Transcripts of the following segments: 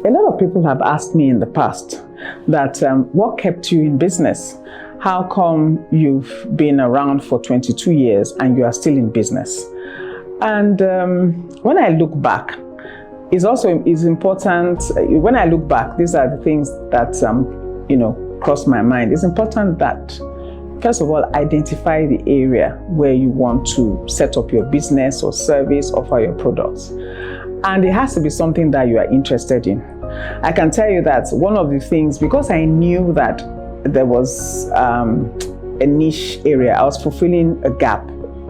A lot of people have asked me in the past that what kept you in business? How come you've been around for 22 years and you are still in business? And when I look back, it's important. When I look back, these are the things that cross my mind. It's important that, first of all, identify the area where you want to set up your business or service, offer your products. And it has to be something that you are interested in. I can tell you that one of the things, because I knew that there was a niche area, I was fulfilling a gap,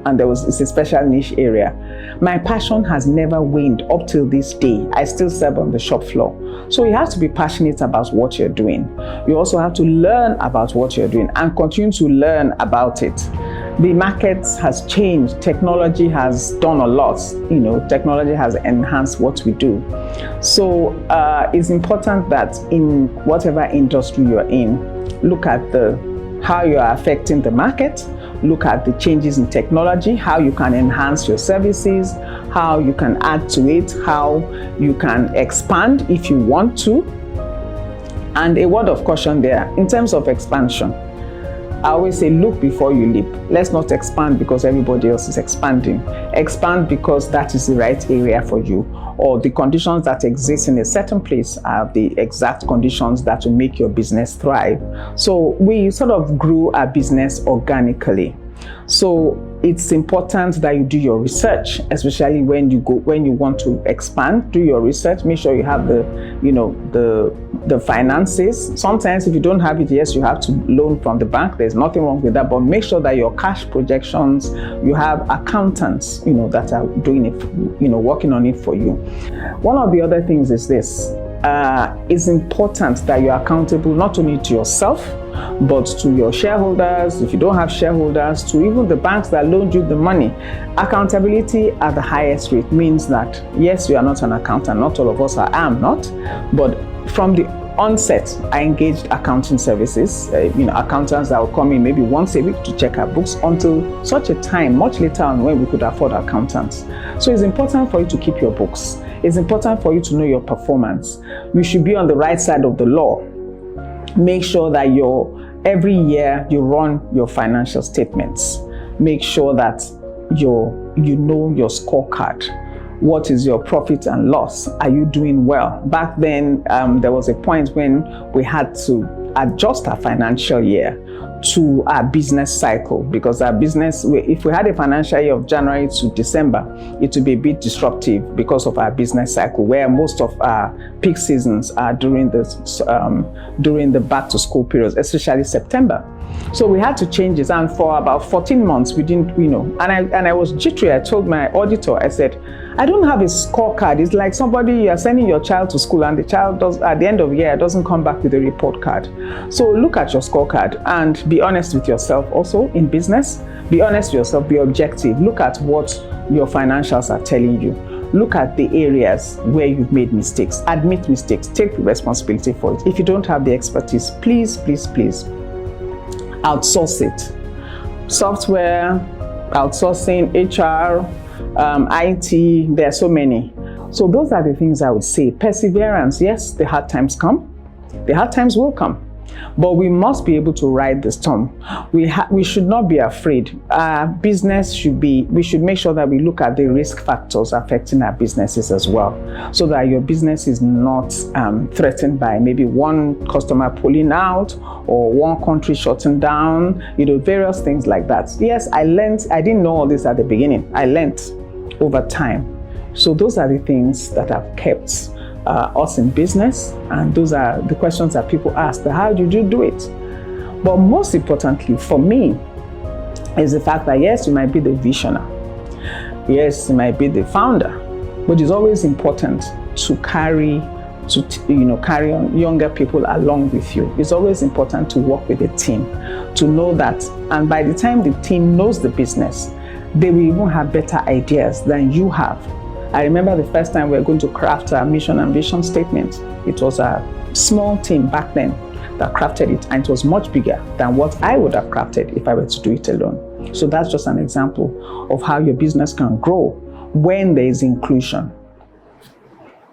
and it's a special niche area. My passion has never waned up till this day. I still serve on the shop floor. So you have to be passionate about what you're doing. You also have to learn about what you're doing and continue to learn about it. The market has changed. Technology has done a lot. Technology has enhanced what we do. So it's important that in whatever industry you're in, look at how you are affecting the market. Look at the changes in technology, how you can enhance your services, how you can add to it, how you can expand if you want to. And a word of caution there, in terms of expansion, I always say, look before you leap. Let's not expand because everybody else is expanding. Expand because that is the right area for you, or the conditions that exist in a certain place are the exact conditions that will make your business thrive. So we sort of grew our business organically. So it's important that you do your research, especially when you want to expand. Do your research. Make sure you have the finances. Sometimes if you don't have it, yes, you have to loan from the bank. There's nothing wrong with that, but make sure that your cash projections, you have accountants, that are doing it, working on it for you. One of the other things is this. It's important that you're accountable not only to yourself, but to your shareholders, if you don't have shareholders, to even the banks that loaned you the money. Accountability at the highest rate means that, yes, you are not an accountant. Not all of us are. I am not. But from the onset, I engaged accounting services, accountants that will come in maybe once a week to check our books until such a time, much later on, when we could afford accountants. So it's important for you to keep your books. It's important for you to know your performance. You should be on the right side of the law. Make sure that every year you run your financial statements. Make sure that you know your scorecard. What is your profit and loss? Are you doing well? Back then, there was a point when we had to adjust our financial year to our business cycle, because our business, if we had a financial year of January to December, it would be a bit disruptive because of our business cycle, where most of our peak seasons are during the back to school periods, especially September. So we had to change it, and for about 14 months we didn't, and I was jittery. I told my auditor, I said, I don't have a scorecard. It's like you are sending your child to school and the child does, at the end of the year, doesn't come back with a report card. So look at your scorecard and be honest with yourself also in business. Be honest with yourself, be objective. Look at what your financials are telling you. Look at the areas where you've made mistakes. Admit mistakes. Take responsibility for it. If you don't have the expertise, please, please, please outsource it. Software, outsourcing, HR, IT, there are so many. So those are the things I would say. Perseverance, yes, the hard times come. The hard times will come. But we must be able to ride the storm. We should not be afraid. Our business we should make sure that we look at the risk factors affecting our businesses as well, so that your business is not threatened by maybe one customer pulling out or one country shutting down, various things like that. Yes, I didn't know all this at the beginning. I learned over time. So those are the things that have kept us in business, and those are the questions that people ask. How did you do it? But most importantly for me is the fact that, yes, you might be the visionary, yes, you might be the founder, but it's always important to carry on younger people along with you. It's always important to work with a team, to know that, and by the time the team knows the business, they will even have better ideas than you have. I remember the first time we were going to craft our mission and vision statement. It was a small team back then that crafted it, and it was much bigger than what I would have crafted if I were to do it alone. So that's just an example of how your business can grow when there is inclusion.